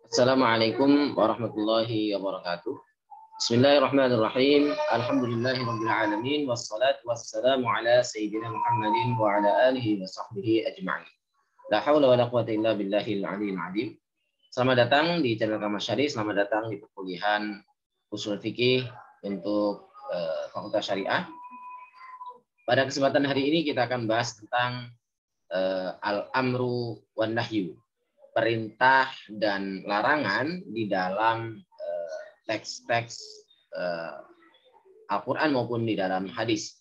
Assalamualaikum warahmatullahi wabarakatuh. Bismillahirrahmanirrahim. Alhamdulillahirabbil alamin wassalatu wassalamu ala sayyidina Muhammadin wa ala alihi wa sahbihi ajma'in. La haula wala quwata illa billahil aliyil azim. Selamat datang di channel Kamasyari, selamat datang di perkuliahan Ushul Fikih untuk Fakultas Syariah. Pada kesempatan hari ini kita akan bahas tentang al-amru wan nahyu, perintah dan larangan di dalam teks-teks Al-Quran maupun di dalam hadis.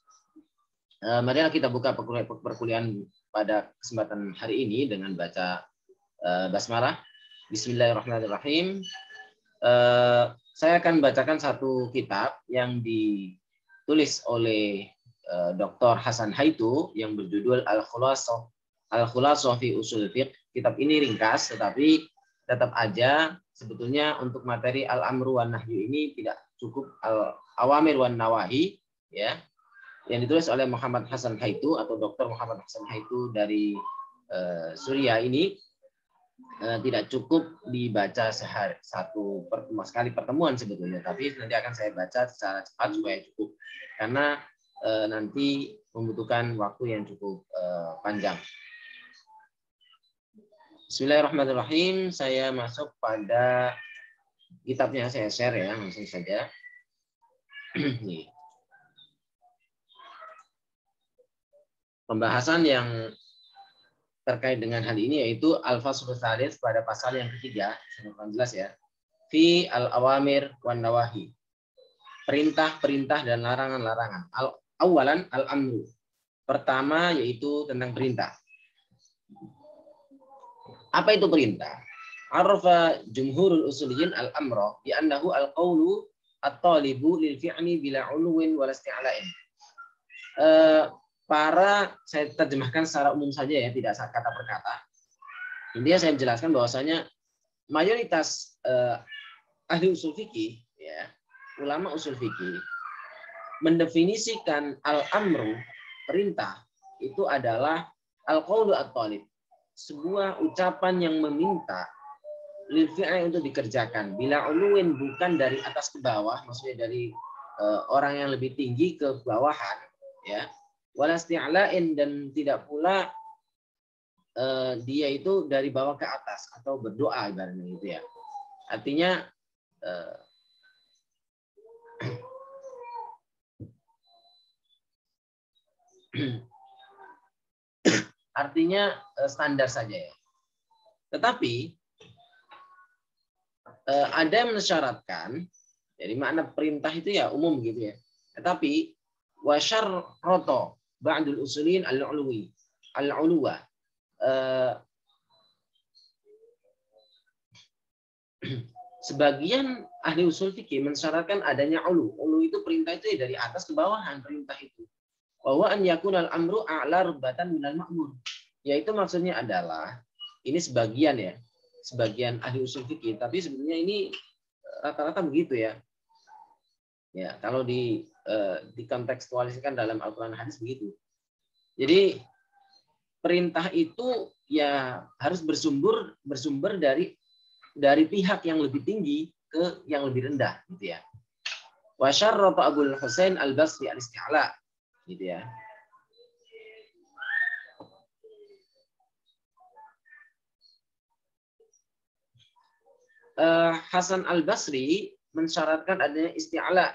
Marilah kita buka perkuliahan pada kesempatan hari ini dengan baca basmalah. Bismillahirrahmanirrahim. Saya akan bacakan satu kitab yang ditulis oleh Dr. Hasan Haitu yang berjudul Al-Khulasoh fi Ushul Fiqh. Kitab ini ringkas, tetapi tetap aja sebetulnya untuk materi al-amru wan nahyu ini tidak cukup al-awamir wan nawahi, ya, yang ditulis oleh Muhammad Hasan Haitu atau Dr. Muhammad Hasan Haitu dari Suriah ini tidak cukup dibaca sekali pertemuan sebetulnya, tapi nanti akan saya baca secara cepat supaya cukup, karena nanti membutuhkan waktu yang cukup panjang. Bismillahirrahmanirrahim. Saya masuk pada kitabnya, saya share ya, langsung saja. Nih. Pembahasan yang terkait dengan hal ini yaitu al-faslul tsalits pada pasal yang ketiga, sangat jelas ya. Fi al-awamir wan nawahi. Perintah-perintah dan larangan-larangan. Awalan al-amru. Pertama yaitu tentang perintah. Apa itu perintah? Arfa jumhurul usuliyin al-amra bi annahu al-qawlu at-talibu lil fi'li bila 'uluwin wala isti'la'in. Saya terjemahkan secara umum saja ya, tidak kata per kata. Intinya saya menjelaskan bahwasanya mayoritas ahli usul fikih, ya, ulama usul fikih mendefinisikan al-amru, perintah, itu adalah al-qawlu at-talib, sebuah ucapan yang meminta lil fi'li untuk dikerjakan, bila uluwin, bukan dari atas ke bawah, maksudnya dari orang yang lebih tinggi ke bawahan, ya, wala isti'la'in, dan tidak pula dia itu dari bawah ke atas atau berdoa ibaratnya gitu ya. Artinya artinya standar saja ya. Tetapi ada yang mensyaratkan, jadi makna perintah itu ya umum gitu ya. Tetapi wasyarroto ba'dul usulin al-uluwa. Sebagian ahli usul fikih mensyaratkan adanya ulu. Ulu itu perintah itu ya dari atas ke bawahan perintah itu. Bahwa an yakunal amru a'la rubatan minal ma'mur. Yaitu maksudnya adalah, ini sebagian ya, sebagian ahli usul fikih, tapi sebenarnya ini rata-rata begitu ya. Ya, kalau dikontekstualisasikan dalam Al-Qur'an hadis begitu. Jadi perintah itu ya harus bersumber dari pihak yang lebih tinggi ke yang lebih rendah gitu ya. Wa syarrata Abul Husain Al-Basri al-isti'la gitu ya. Hasan Al-Basri mensyaratkan adanya isti'la.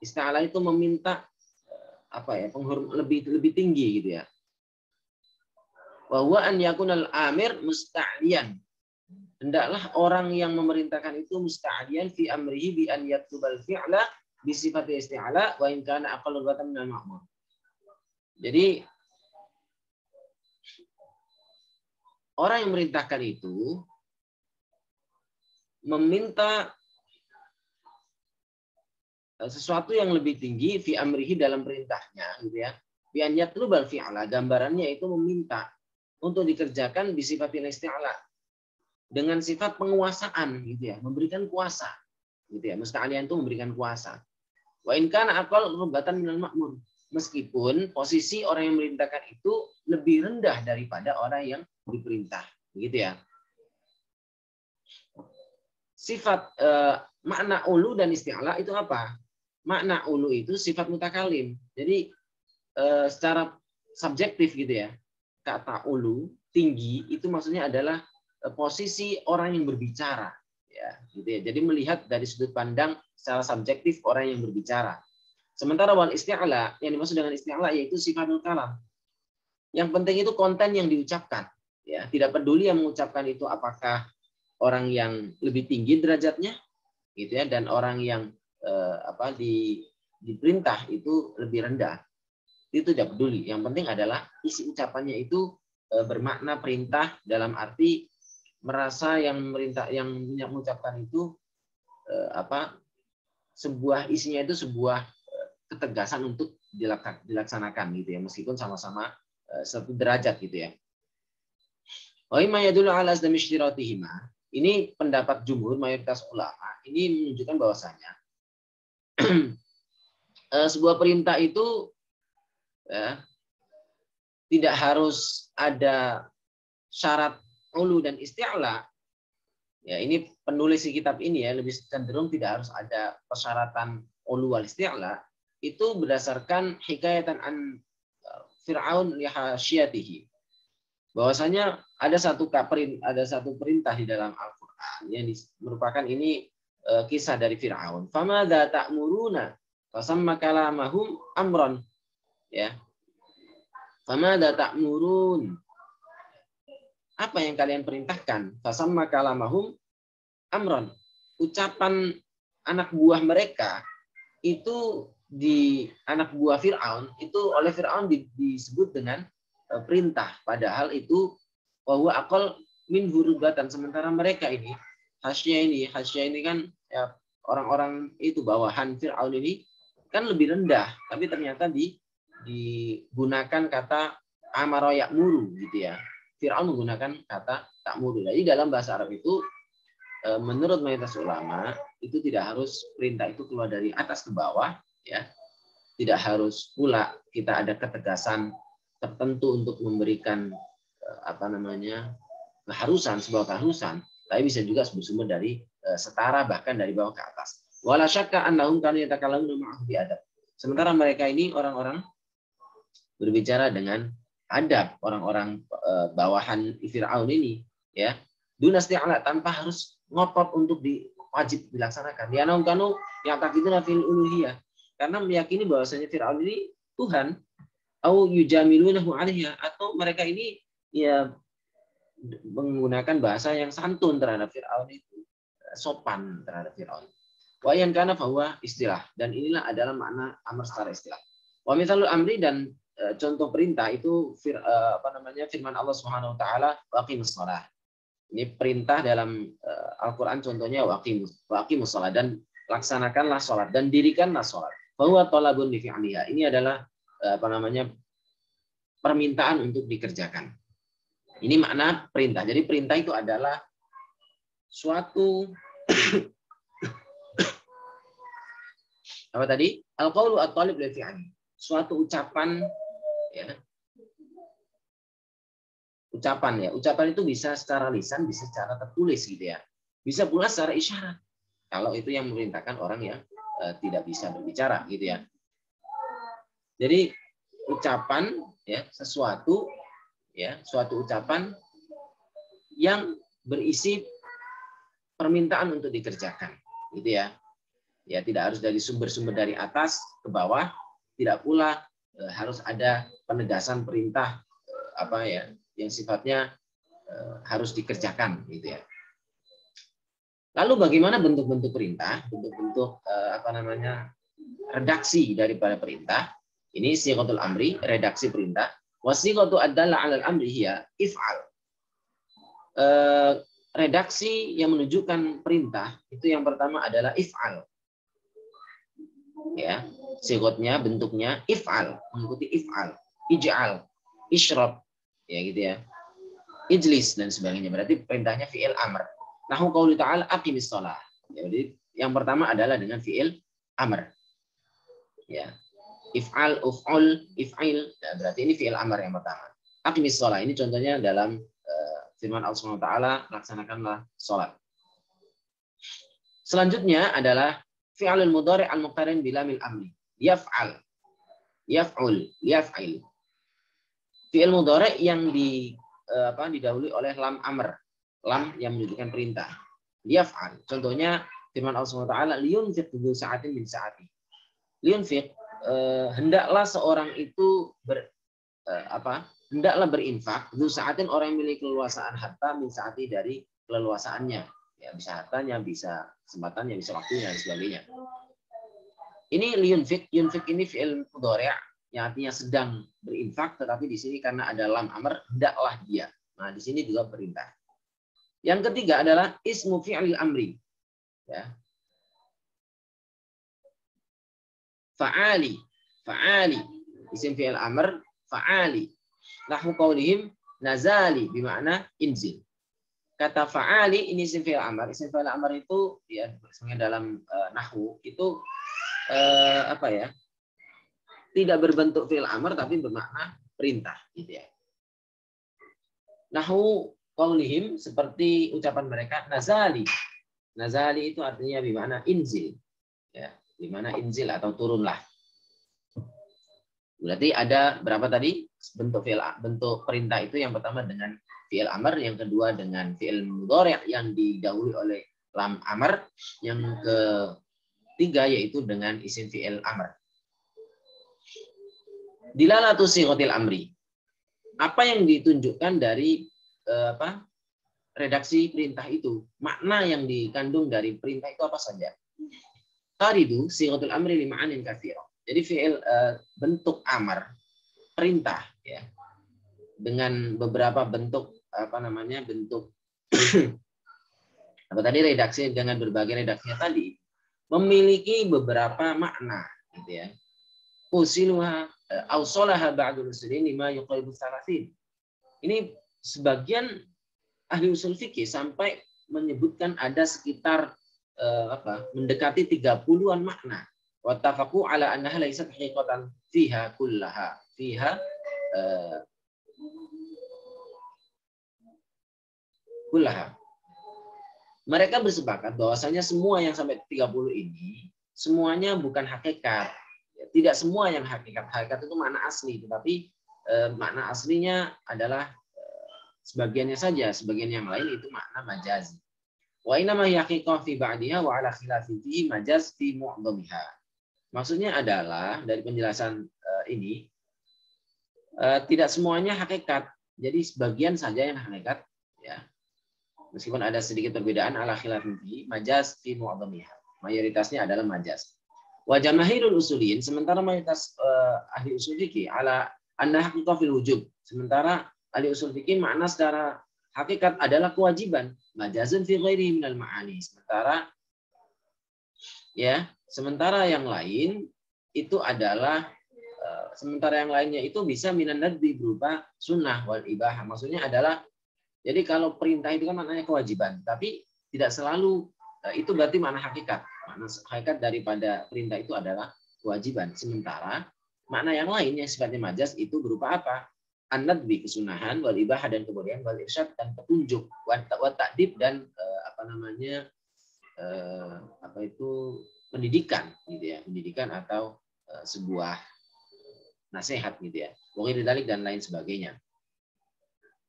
Isti'la itu meminta lebih tinggi gitu ya. Wa huwa an yakunal amir musta'liyan. Hendaklah orang yang memerintahkan itu musta'liyan fi amrihi bi an yatlubal fi'la bi sifati isti'la wa in kana aqallu rubatan minal ma'mur. Jadi orang yang memerintahkan itu meminta sesuatu yang lebih tinggi fi amrihi dalam perintahnya gitu ya. Bi an yatlubal fi'la, gambarannya itu meminta untuk dikerjakan bi sifatil isti'la, dengan sifat penguasaan gitu ya, memberikan kuasa gitu ya. Musta'liyan itu memberikan kuasa. Wa in kana aqal rubatan minal ma'mur, meskipun posisi orang yang memerintahkan itu lebih rendah daripada orang yang diperintah, begitu ya. sifat makna ulu dan isti'la itu apa? Makna ulu itu sifat mutakalim. Jadi secara subjektif gitu ya. Kata ulu, tinggi itu maksudnya adalah posisi orang yang berbicara, ya, gitu ya. Jadi melihat dari sudut pandang secara subjektif orang yang berbicara. Sementara wal isti'la, yang dimaksud dengan isti'la yaitu sifatul kalam. Yang penting itu konten yang diucapkan, ya. Tidak peduli yang mengucapkan itu apakah orang yang lebih tinggi derajatnya, gitu ya, dan orang yang diperintah itu lebih rendah. Itu tidak peduli. Yang penting adalah isi ucapannya itu bermakna perintah dalam arti merasa yang merintah yang mengucapkan itu sebuah isinya itu sebuah ketegasan untuk dilaksanakan gitu ya, meskipun sama-sama satu derajat gitu ya. Wa imma yadullu ala asdami ishtiratihima. Ini pendapat jumhur mayoritas ulama. Ini menunjukkan bahwasanya sebuah perintah itu ya, tidak harus ada syarat ulu dan isti'la. Ya, ini penulis di kitab ini ya lebih cenderung tidak harus ada persyaratan ulu wal isti'la. Itu berdasarkan hikayatan an Fir'aun li hasyatihi. Bahwasanya ada satu perintah di dalam Al-Qur'an yang merupakan ini kisah dari Fir'aun. Famadza ta'muruna? Fasamma kalamahum amron. Ya. Famadza ta'murun? Apa yang kalian perintahkan? Fasamma kalamahum amron. Ucapan anak buah mereka itu di anak buah Fir'aun itu oleh Fir'aun disebut dengan perintah, padahal itu bahwa akal min hurubatan. Sementara mereka ini hasya ini kan ya, orang-orang itu bawahan Fir'aun ini kan lebih rendah, tapi ternyata digunakan kata amaro ya'muru gitu ya. Fir'aun menggunakan kata ta'muru. Jadi dalam bahasa Arab itu menurut mayoritas ulama itu tidak harus perintah itu keluar dari atas ke bawah, ya. Tidak harus pula kita ada ketegasan tertentu untuk memberikan sebuah keharusan, tapi bisa juga bersumber dari setara bahkan dari bawah ke atas. Wala syakka annahum kanu yatakallamuna ma'ahu bi adab. Sementara mereka ini orang-orang berbicara dengan adab, orang-orang bawahan Fir'aun ini, ya. Dunasti'ala, tanpa harus ngotot untuk wajib dilaksanakan. Ya kanu ya'taqiduna fil uluhiyah. Karena meyakini bahwasanya Fir'aun ini Tuhan, au yujamilunahu 'alaiha, atau mereka ini ya menggunakan bahasa yang santun terhadap Fir'aun itu, sopan terhadap Fir'aun. Wa yan kana bahwa istilah, dan inilah adalah makna amr secara istilah. Wa mithalul amri, dan contoh perintah itu firman Allah Subhanahu wa taala waqimus shalah. Ini perintah dalam Al-Qur'an, contohnya waqimus shalah, dan laksanakanlah salat dan dirikanlah salat. Bahwa talabun bi fi'liha. Ini adalah permintaan untuk dikerjakan. Ini makna perintah. Jadi perintah itu adalah suatu apa tadi? Al-qaulu at-talib lil fi'li. Suatu ucapan, ya. Ucapan itu bisa secara lisan, bisa secara tertulis gitu ya. Bisa pula secara isyarat. Kalau itu yang memerintahkan orang yang tidak bisa berbicara gitu ya. Jadi ucapan ya, suatu ucapan yang berisi permintaan untuk dikerjakan gitu ya. Ya, tidak harus dari sumber-sumber dari atas ke bawah, tidak pula harus ada penegasan perintah yang sifatnya harus dikerjakan gitu ya. Lalu bagaimana bentuk-bentuk perintah, bentuk-bentuk redaksi daripada perintah? Ini sighatul amri, redaksi perintah. Wasighatu ad-dalla 'alal amri hiya if'al. Redaksi yang menunjukkan perintah itu yang pertama adalah if'al. Ya, sigotnya, bentuknya if'al, mengikuti if'al, ij'al, isyrab, ya gitu ya. Ijlis dan sebagainya. Berarti perintahnya fi'il amr. Nahu qauli ta'ala aqimis shalah. Jadi yang pertama adalah dengan fi'il amr. Ya. If'al, uf'ul, if'il. Nah, berarti ini fi'il amr yang pertama. Aqimis shalah. Ini contohnya dalam firman Allah Subhanahu wa taala, laksanakanlah salat. Selanjutnya adalah fi'alul mudhari' al-muqtarin bilamil amri. Yaf'al, yaf'ul, yaf'il. Fi'il mudhari' yang didahului oleh lam amr, lam yang menunjukkan perintah. Yaf'al. Contohnya firman Allah Subhanahu wa taala, liyunfiq dzu sa'atin min sa'ati. Liyunfiq, hendaklah seorang itu hendaklah berinfak dzu sa'atin, orang yang memiliki keleluasaan harta min sa'ati, dari keleluasaannya. Ya, bisa hartanya, bisa kesempatannya, bisa waktunya dan sebagainya. Ini liyunfiq, yunfiq ini fi'il mudhari' yang artinya sedang berinfak, tetapi di sini karena ada lam amr, hendaklah dia. Nah, di sini juga perintah. Yang ketiga adalah ismu fi'lil amri. Ya. Fa'ali, fa'ali, isim fi'il amr, fa'ali. Nahwu qaulihim nazali, bermakna inzil. Kata fa'ali ini isim fi'il amr. Isim fi'il amr itu ya dalam nahwu itu tidak berbentuk fi'il amr tapi bermakna perintah, gitu ya. Nahwu qaulihim, seperti ucapan mereka nazali. Nazali itu artinya bermakna inzil. Ya, bermakna inzil atau turunlah. Berarti ada berapa tadi bentuk perintah itu? Yang pertama dengan fi'il amr, yang kedua dengan fi'il mudhari' yang didahului oleh lam amr, yang ketiga yaitu dengan isim fi'il amr. Dilalatu sighatil amri. Apa yang ditunjukkan dari redaksi perintah itu? Makna yang dikandung dari perintah itu apa saja? Taridu sighatul amri li ma'anin katsira. Jadi fi'il bentuk amr, perintah ya, dengan beberapa bentuk bentuk redaksi, dengan berbagai redaksinya tadi memiliki beberapa makna, gitu ya. Usiluha ausolaha ba'dul usulin lima yuqaribu salasin. Ini sebagian ahli usul fikih sampai menyebutkan ada sekitar mendekati 30-an makna. Wattafaqu ala annaha laysat haqiqatan fiha kullaha. Kullaha. Mereka bersepakat bahwasanya semua yang sampai 30 ini semuanya bukan hakikat. Tidak semua yang hakikat. Hakikat itu makna asli, tetapi makna aslinya adalah sebagiannya saja, sebagian yang lain itu makna majazi. Wa inna ma haqiqah fi ba'diha wa ala khilafi fi majaz fi mu'dhamiha. Maksudnya adalah dari penjelasan ini tidak semuanya hakikat. Jadi sebagian saja yang hakikat, ya. Meskipun ada sedikit perbedaan ala khilafin fi majaz fi mu'dhamiha. Mayoritasnya adalah majaz. Wa jamaahirul usulin, sementara mayoritas ahli usul fikih ala anna haqiqah fil wujub. Sementara ahli usul fikih makna secara hakikat adalah kewajiban. Majazun fi ghairihi minal ma'ani. Sementara yang lain itu adalah sementara yang lainnya itu bisa minan nadbi, berupa sunnah wal ibahah. Maksudnya adalah, jadi kalau perintah itu kan maknanya kewajiban, tapi tidak selalu itu berarti makna hakikat. Makna hakikat daripada perintah itu adalah kewajiban. Sementara makna yang lain yang sifatnya majaz itu berupa apa? An-nadbi, kesunahan, wal ibahah dan kemudian wal irsyad dan petunjuk, wa ta'dib dan pendidikan, gitu ya. Pendidikan atau sebuah nasihat, gitu ya. Waqil dzalik dan lain sebagainya.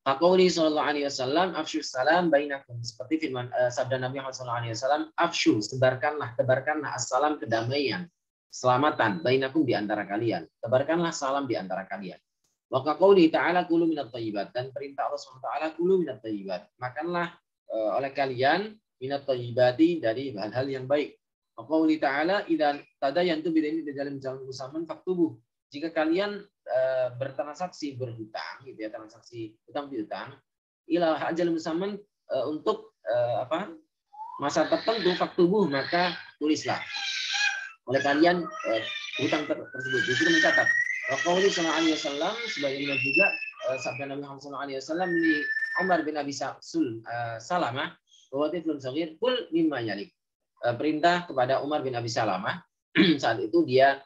Faqauli sallallahu alaihi wasallam afshu salam bainakum, seperti firman sabda Nabi Muhammad sallallahu alaihi wasallam, afshu, tebarkanlah as-salam, kedamaian, keselamatan, bainakum, di antara kalian. Tebarkanlah salam di antara kalian. Wa qauli ta'ala kulu minat thayyibat, dan perintah Allah Subhanahu wa taala kulu minat thayyibat, makanlah oleh kalian minat thayyibati, dari hal-hal yang baik. Wa qauli ta'ala idza tadayantum bidainin bijalin musamman faktubuh, jika kalian bertransaksi berhutang, gitu ya, transaksi hutang piutang, ila ajal musamman, untuk masa tertentu, faktubuh, maka tulislah oleh kalian hutang tersebut. Disitu mencatat. Wa qauli sallallahu alaihi wasallam, sebagaimana juga sabda Nabi Muhammad sallallahu alaihi wasallam di Umar bin Abi Salamah, bahwa tiflun shaghir kul mimma yalik. Perintah kepada Umar bin Abi Salamah saat itu dia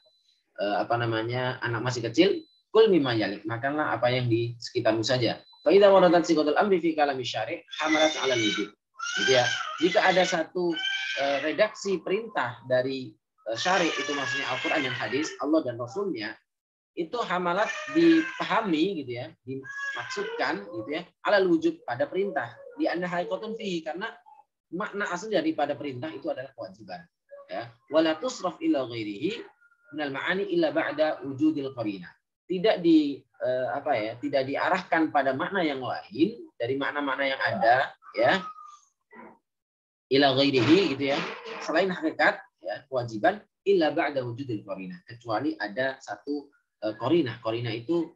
anak masih kecil, kul mimma yalik, makanlah apa yang di sekitarmu saja. Fa idza waradat siqatul amri fi kalami syari' hamalat 'ala al-wujub. Gitu ya. Jika ada satu redaksi perintah dari syari itu maksudnya Al-Quran dan hadis Allah dan Rasulnya itu hamalat dipahami gitu ya, dimaksudkan gitu ya, alal wujud pada perintah di anna haqiqatun fihi, karena makna asli daripada perintah itu adalah kewajiban ya. Wala tusraf ila ghairihi minal ma'ani illa ba'da wujudil qarinah. Tidak tidak diarahkan pada makna yang lain dari makna-makna yang ada ya, ila ghairihi gitu ya, selain hakikat ya kewajiban, illa ba'da wujudil qarinah, kecuali ada satu qarinah. Qarinah itu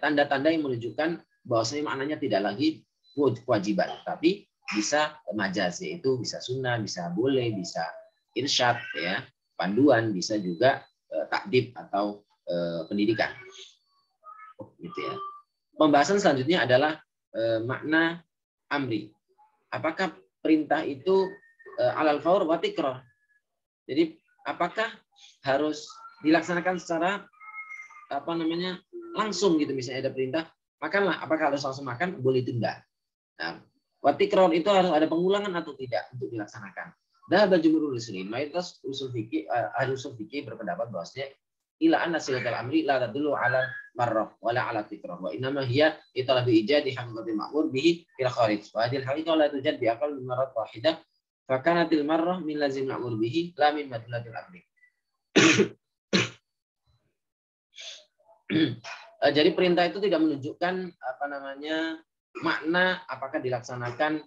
tanda-tanda yang menunjukkan bahwasanya maknanya tidak lagi kewajiban, tapi bisa majaz, yaitu bisa sunnah, bisa boleh, bisa irsyad ya, panduan, bisa juga takdib atau pendidikan. Gitu ya. Pembahasan selanjutnya adalah makna amri. Apakah perintah itu alal faur wa tikrah? Jadi apakah harus dilaksanakan secara langsung gitu, misalnya ada perintah makanlah, apakah harus langsung makan, boleh tunda. Nah, wa tikrah itu harus ada pengulangan atau tidak untuk dilaksanakan. Dhahaba jumhurul muslimin, mayoritas usul fikih, ahli usul fikih berpendapat bahwasanya ila anna silatul amri la tadullu ala marrah wala ala tikrah wa innama hiya italabi ijadi haqiqatil ma'mur bihi fil kharij wa hadhihi al-haqiqah la tujad bi aqall min marrat wahidah fa kanatil marrah min lazim ma'mur bihi la min madlatil amri. Jadi perintah itu tidak menunjukkan makna apakah dilaksanakan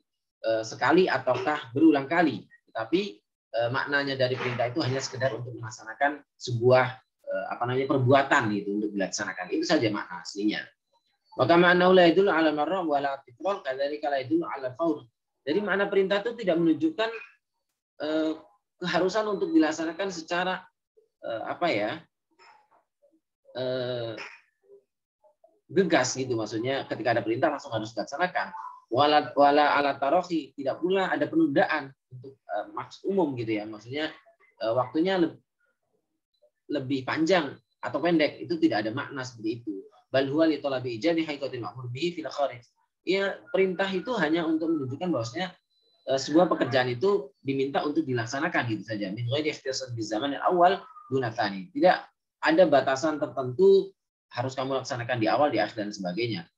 sekali ataukah berulang kali, tetapi maknanya dari perintah itu hanya sekedar untuk melaksanakan sebuah perbuatan gitu untuk dilaksanakan. Itu saja makna aslinya. Wa kama annahu la yadullu 'ala marra wa la tikrar kadzalika la yadullu 'ala faur. Jadi makna perintah itu tidak menunjukkan keharusan untuk dilaksanakan secara gegas gitu, maksudnya ketika ada perintah langsung harus dilaksanakan. Wala ala tarohi, tidak pula ada penundaan untuk maksud umum gitu ya, maksudnya waktunya lebih panjang atau pendek, itu tidak ada makna seperti itu. Bal huwa li talabi ijadi haqiqatil ma'mur bihi fil kharij. Ya, perintah itu hanya untuk menunjukkan bahwasanya sebuah pekerjaan itu diminta untuk dilaksanakan gitu saja. Min ghairi ikhtisas bi zaman al-awwal dunatani. Tidak ada batasan tertentu harus kamu laksanakan di awal, di akhir dan sebagainya.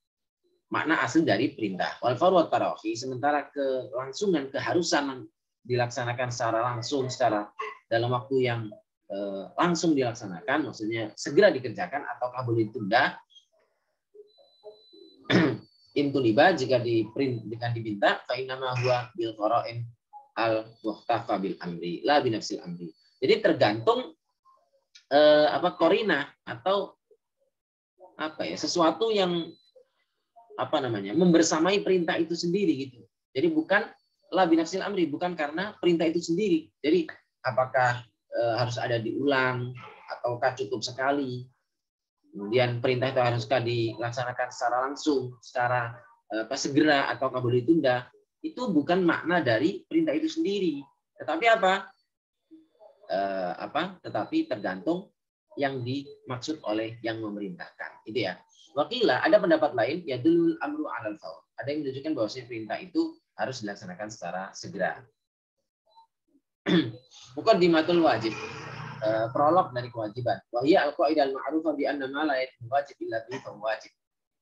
Makna asli dari perintah. Wal faru wat tarahi, sementara kelangsungan, keharusan dilaksanakan secara langsung, secara dalam waktu yang langsung dilaksanakan, maksudnya segera dikerjakan ataukah boleh ditunda. Intuliba, jika diminta, fa innama huwa bil qara'in al muhtafa bil amri la bi nafsil amri. Jadi tergantung qarinah atau sesuatu yang membersamai perintah itu sendiri gitu. Jadi bukan la bi nafsil amri, bukan karena perintah itu sendiri. Jadi apakah harus ada diulang ataukah cukup sekali? Kemudian perintah itu haruskah dilaksanakan secara langsung, secara segera, ataukah boleh ditunda? Itu bukan makna dari perintah itu sendiri. Tetapi Tetapi tergantung yang dimaksud oleh yang memerintahkan. Itu ya. Wakilah, ada pendapat lain, yadul amru alal faur. Ada yang menunjukkan bahwa perintah itu harus dilaksanakan secara segera. Muqaddimatul wajib. Prolog dari kewajiban. Wahia al-qaidah al-ma'rufah bi anna ma la yajibu wajib illa bihi fa wajib.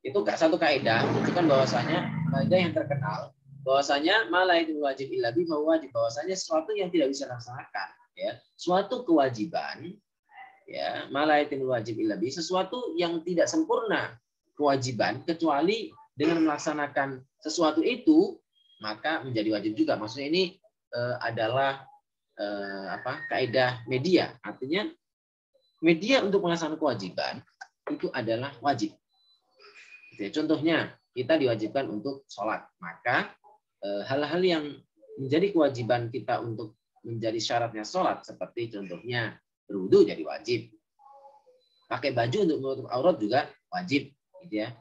Itu satu kaidah menunjukkan bahwasanya kaidah yang terkenal bahwasanya ma la yajibu wajib illa bihi fa wajib, bahwasanya sesuatu yang tidak bisa dilaksanakan ya, suatu kewajiban ya, ma la yajibu wajib illa bihi, sesuatu yang tidak sempurna kewajiban kecuali dengan melaksanakan sesuatu itu maka menjadi wajib juga. Maksudnya ini adalah kaidah media, artinya media untuk melaksanakan kewajiban itu adalah wajib. Contohnya kita diwajibkan untuk sholat, maka hal-hal yang menjadi kewajiban kita untuk menjadi syaratnya sholat, seperti contohnya berwudu jadi wajib, pakai baju untuk menutup aurat juga wajib, gitu ya.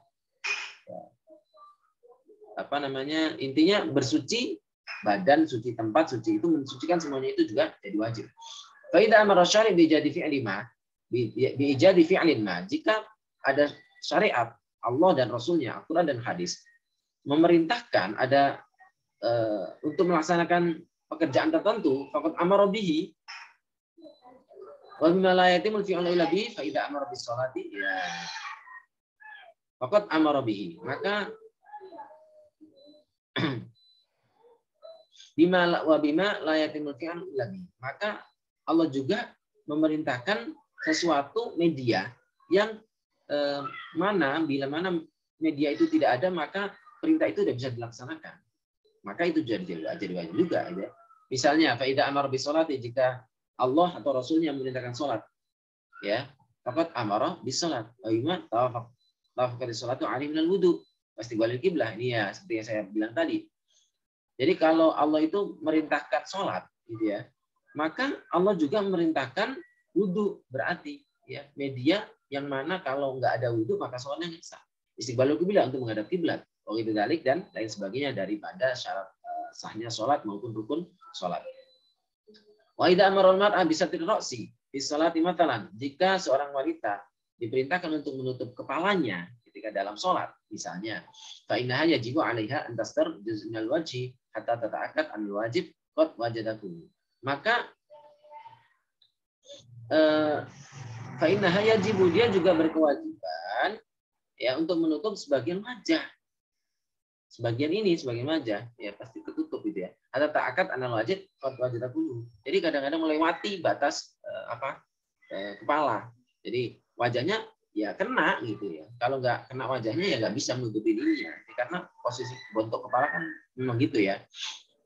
Intinya bersuci badan, suci tempat, suci itu, mensucikan semuanya itu juga jadi wajib. Fa idza amara syari' bi ijadi fi'lin ma, jika ada syariat Allah dan Rasulnya, Al-Quran dan hadis memerintahkan untuk melaksanakan pekerjaan tertentu, faqad amara bihi wa bima la yatimul fi'lu illa bihi fa idza amara bis sholati ya faqad amara bihi. Maka bima la yatimul fi'lu illa bihi. Maka Allah juga memerintahkan sesuatu media yang mana media itu tidak ada, maka perintah itu tidak bisa dilaksanakan. Maka itu jadi wajib juga ya. Misalnya fa idza amara bis sholati, jika Allah atau Rasulnya memerintahkan sholat, ya, faqad amara bis sholat. Wa bima tawaffaqa bis sholatu ali minal wudu. Pasti balik kiblah. Ini ya seperti yang saya bilang tadi. Jadi kalau Allah itu merintahkan sholat, gitu ya, maka Allah juga memerintahkan wudu, berarti ya media yang mana kalau nggak ada wudu maka sholatnya nggak sah. Istiqbalul kiblah untuk menghadap kiblat, itu dalik dan lain sebagainya daripada syarat sahnya sholat maupun rukun sholat. Wa idza amara al-mar'a bi satri ra'si fi sholati matalan, jika seorang wanita diperintahkan untuk menutup kepalanya ketika dalam sholat, misalnya, fa innaha yajibu 'alaiha an tastar juz' minal wajhi hatta tata'akkad an wajib qad wajadahu. Maka fa innaha yajibu, dia juga berkewajiban ya untuk menutup sebagian wajah. Sebagian wajah ya pasti tertutup gitu ya. Hatta ta'akkad an wajib qad wajadahu. Jadi kadang-kadang melewati batas kepala. Jadi wajahnya ya kena gitu ya. Kalau nggak kena wajahnya ya nggak bisa menutupi dirinya. Karena posisi bentuk kepala kan memang gitu ya.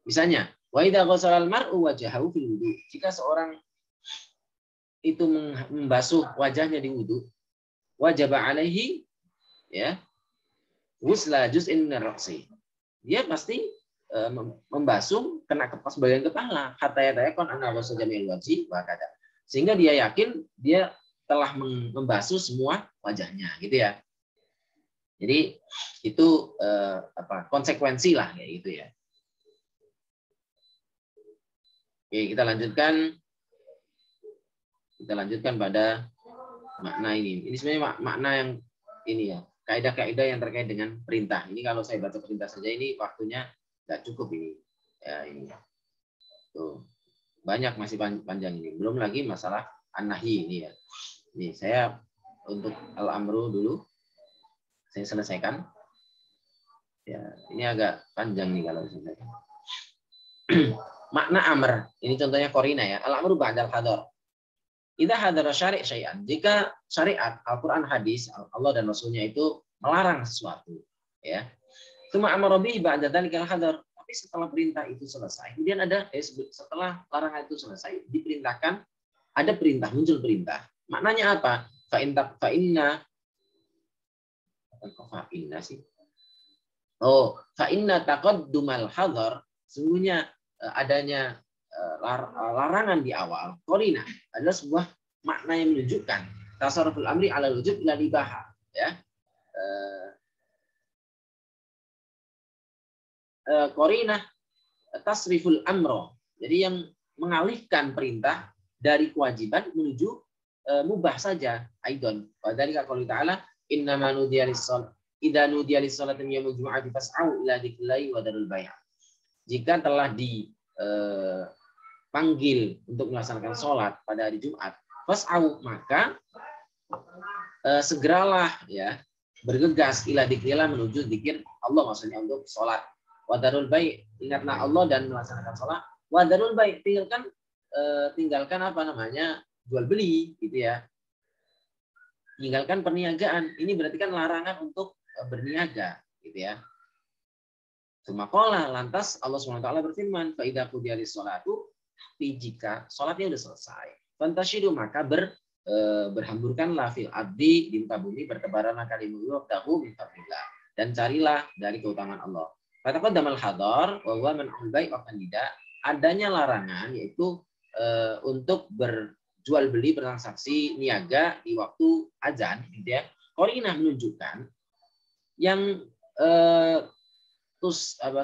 Misalnya, wa idza ghasala al-mar'u wajhahu fil wudu. Jika seorang itu membasuh wajahnya di wudu, wajib alaihi ya ghusla juz'in min ar-ra'si. Dia pasti membasuh kena sebagian kepala, hatta yatayaqan anna ghusla jami'il wajhi wa kada. Sehingga dia yakin dia telah membasuh semua wajahnya, gitu ya. Jadi itu konsekuensi lah kayak gitu ya. Oke, kita lanjutkan pada makna ini. Ini sebenarnya makna yang ini ya, kaidah-kaidah yang terkait dengan perintah. Ini kalau saya baca perintah saja ini waktunya nggak cukup ini. Ya ini. Tuh. Banyak masih panjang ini. Belum lagi masalah an-nahyi ini ya. Nih, saya untuk al-amru dulu saya selesaikan. Ya, ini agak panjang nih kalau saya. Makna amr, ini contohnya korina ya. Al-amru ba'dal hadar. Idza hadara syari' syai'an. Jika syariat, Al-Qur'an, hadis, Allah dan Rasulnya itu melarang sesuatu, ya. Cuma amara bihi ba'da dzalikal hadar. Tapi setelah perintah itu selesai, kemudian ada setelah larangan itu selesai, diperintahkan, ada perintah, muncul perintah. Maknanya apa? Fa inna sih. Oh, fa inna taqaddumal hadar, sungguhnya adanya larangan di awal, qorina, adalah sebuah makna yang menunjukkan tasarruful amri ala wujub ila ibaha, ya. Qorina tasriful amro, jadi yang mengalihkan perintah dari kewajiban menuju mubah saja. Aidon, dari qauli ta'ala innama nudiya lis-shalah idza nudiya lis-shalati min yaumil jumu'ati fas'au ila dzikrillahi wa darul bai'. Jika telah dipanggil untuk melaksanakan sholat pada hari Jumat, fas'au, maka segeralah ya bergegas ila dzikrillah, menuju zikir Allah, maksudnya untuk sholat. Wa darul bai', ingatlah Allah dan melaksanakan sholat. Wa darul bai', tinggalkan apa namanya, jual beli gitu ya. Tinggalkan perniagaan. Ini berarti kan larangan untuk berniaga gitu ya. Sumaqala, lantas Allah SWT berfirman, fa idza qudiyatish sholatu, tapi jika sholatnya sudah selesai, fantashidu, maka berhamburkanlah fil ardi, di muka bumi, bertebaranlah kalimullah wabtaghu min fadlillah, dan carilah dari keutamaan Allah. Fataqaddamal hadar wa huwa man'ul bai' wa qanida, adanya larangan yaitu untuk berjual beli, bertransaksi niaga di waktu azan gitu ya. Qarinah menunjukkan yang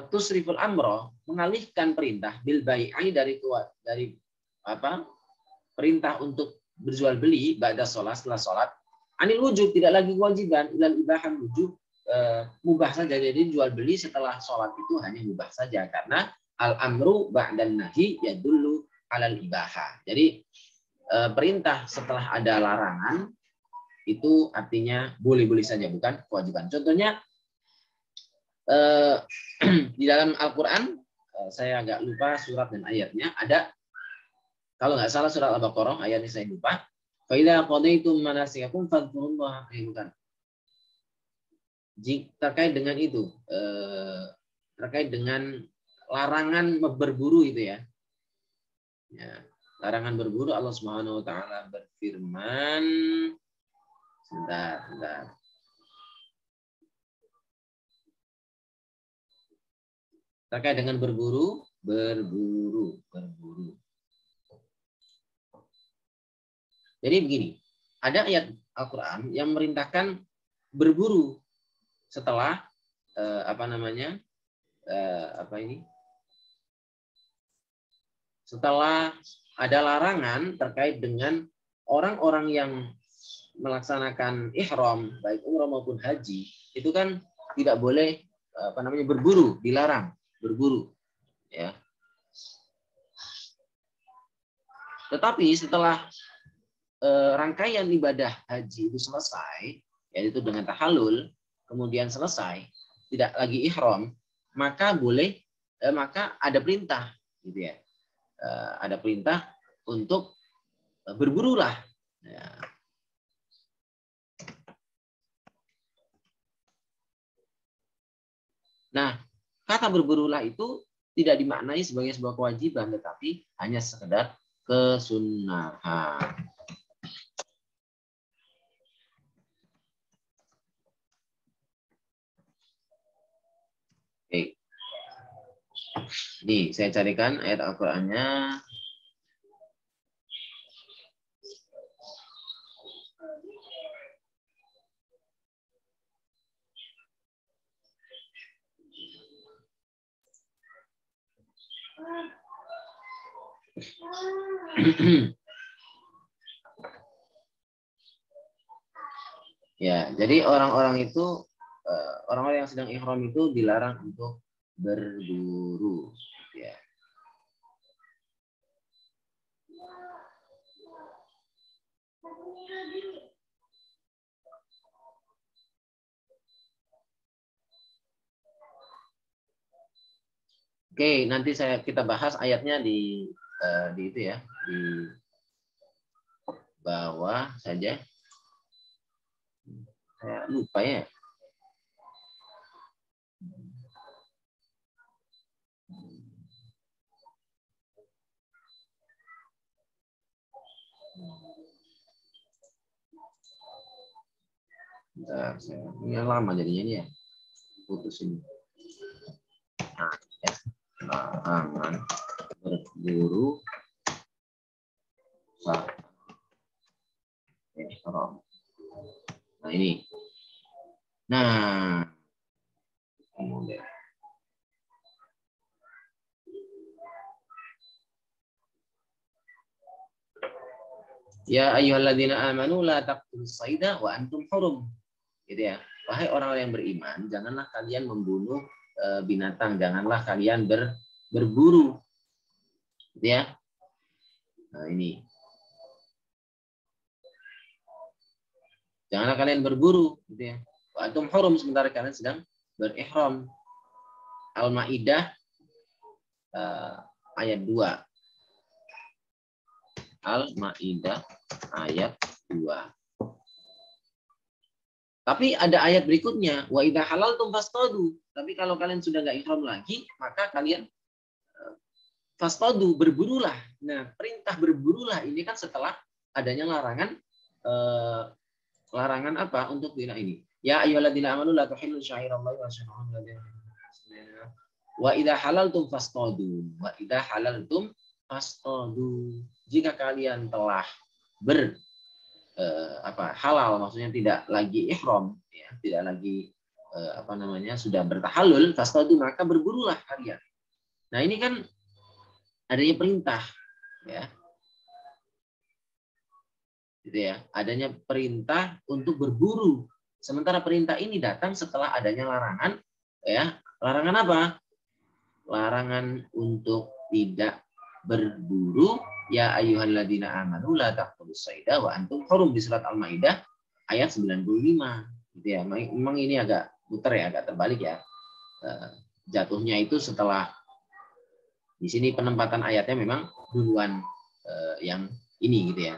tusriful amro, mengalihkan perintah bil bai'i, dari perintah untuk berjual beli ba'da sholat, setelah sholat, anil wujub, tidak lagi kewajiban, ilal ibahan, wujub, mubah saja. Jadi jual beli setelah sholat itu hanya mubah saja, karena al-amru ba'dan nahi yadullu alal ibahah. Jadi perintah setelah ada larangan itu artinya boleh-boleh saja, bukan kewajiban. Contohnya di dalam Al-Quran, saya agak lupa surat dan ayatnya, ada, kalau nggak salah surat Al-Baqarah, ayatnya saya lupa. Fa'idha qadaitum manasikakum fadhkurullaha, bukan. Terkait dengan itu, terkait dengan larangan berburu itu ya. Larangan berburu, Allah Subhanahu wa taala berfirman, sebentar. Terkait dengan berburu. Jadi begini, ada ayat Al-Qur'an yang merintahkan berburu setelah setelah ada larangan terkait dengan orang-orang yang melaksanakan ihram, baik umrah maupun haji, itu kan tidak boleh berburu, dilarang berburu, ya. Tetapi setelah rangkaian ibadah haji itu selesai, yaitu dengan tahallul, kemudian selesai, tidak lagi ihram, maka maka ada perintah, gitu ya. Ada perintah untuk berburulah. Ya. Nah, kata berburulah itu tidak dimaknai sebagai sebuah kewajiban, tetapi hanya sekedar kesunahan. Oke. Nih, saya carikan ayat Al-Qur'annya. Ya, jadi orang-orang yang sedang ihram itu dilarang untuk berburu, ya. Oke, nanti kita bahas ayatnya di itu ya, di bawah saja. Saya lupa ya. Bentar, ini lama jadinya ini ya. Putus ini. Nah, ya. Larangan berburu ihram. Nah, ini. Nah, kemudian. Ya ayyuhalladzina amanu la taqtulus sayda wa antum hurum. Gitu ya. Wahai orang-orang yang beriman, janganlah kalian membunuh binatang, janganlah kalian berburu. Gitu ya. Nah, ini. Janganlah kalian berburu, gitu ya. Wa antum hurum, sementara kalian sedang berihram. Al-Maidah ayat 2. Al-Maidah ayat 2. Tapi ada ayat berikutnya, wa idza halaltum fastadu. Tapi kalau kalian sudah nggak ihram lagi, maka kalian fastadu, berburulah. Nah, perintah berburulah ini kan setelah adanya larangan apa untuk zina ini. Ya ayyuhalladzina amanu la tuhillu syairallahi wa sya'irallahi wa idza halaltum fastadu. Wa idza halaltum fastadu. Jika kalian telah halal, maksudnya tidak lagi ihram, ya, tidak lagi sudah bertahallul, fastadu, maka berburulah kalian. Nah, ini kan adanya perintah, ya. Gitu ya, adanya perintah untuk berburu. Sementara perintah ini datang setelah adanya larangan, ya. Larangan apa? larangan untuk tidak berburu. Ya ayyuhalladzina amanu la taqtulus sayda wa antum hurum, di surat Al-Maidah ayat 95. Gitu ya. Memang ini agak putar ya, agak terbalik ya. Jatuhnya itu setelah di sini penempatan ayatnya memang duluan yang ini gitu ya.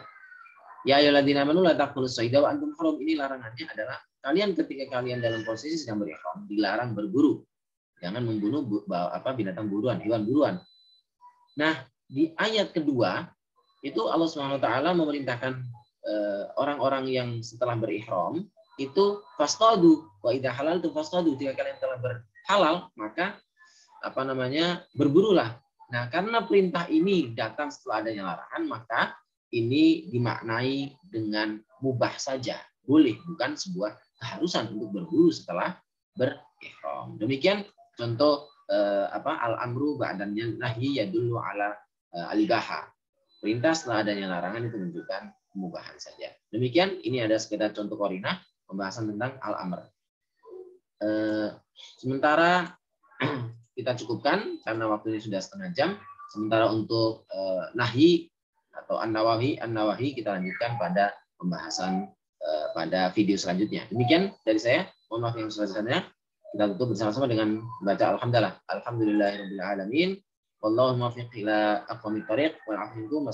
Ya ayyuhalladzina amanu la taqtulus sayda wa antum hurum, ini larangannya adalah kalian ketika kalian dalam posisi sedang berihram dilarang berburu. Jangan membunuh binatang buruan, hewan buruan. Nah, di ayat kedua itu Allah Subhanahu wa taala memerintahkan orang-orang yang setelah berihram itu fasqadu wa idza halaltum fasqadu, jika kalian telah berhalal maka berburulah. Nah, karena perintah ini datang setelah adanya larangan, maka ini dimaknai dengan mubah saja, boleh, bukan sebuah keharusan untuk berburu setelah berihram. Demikian contoh al-amru ba'dan nahyi yadullu ala al-ibaha. Perintah setelah adanya larangan itu menunjukkan kemubahan saja. Demikian, ini ada sekedar contoh qarinah pembahasan tentang al-amr. Sementara kita cukupkan karena waktunya sudah setengah jam. Sementara untuk nahyi atau an-nawahi kita lanjutkan pada pembahasan pada video selanjutnya. Demikian dari saya. Mohon maaf yang sebesar-besarnya. Kita tutup bersama-sama dengan membaca alhamdulillahirabbil alamin. Wallahu muwaffiq ila aqwamit thoriq wal 'afwu minkum.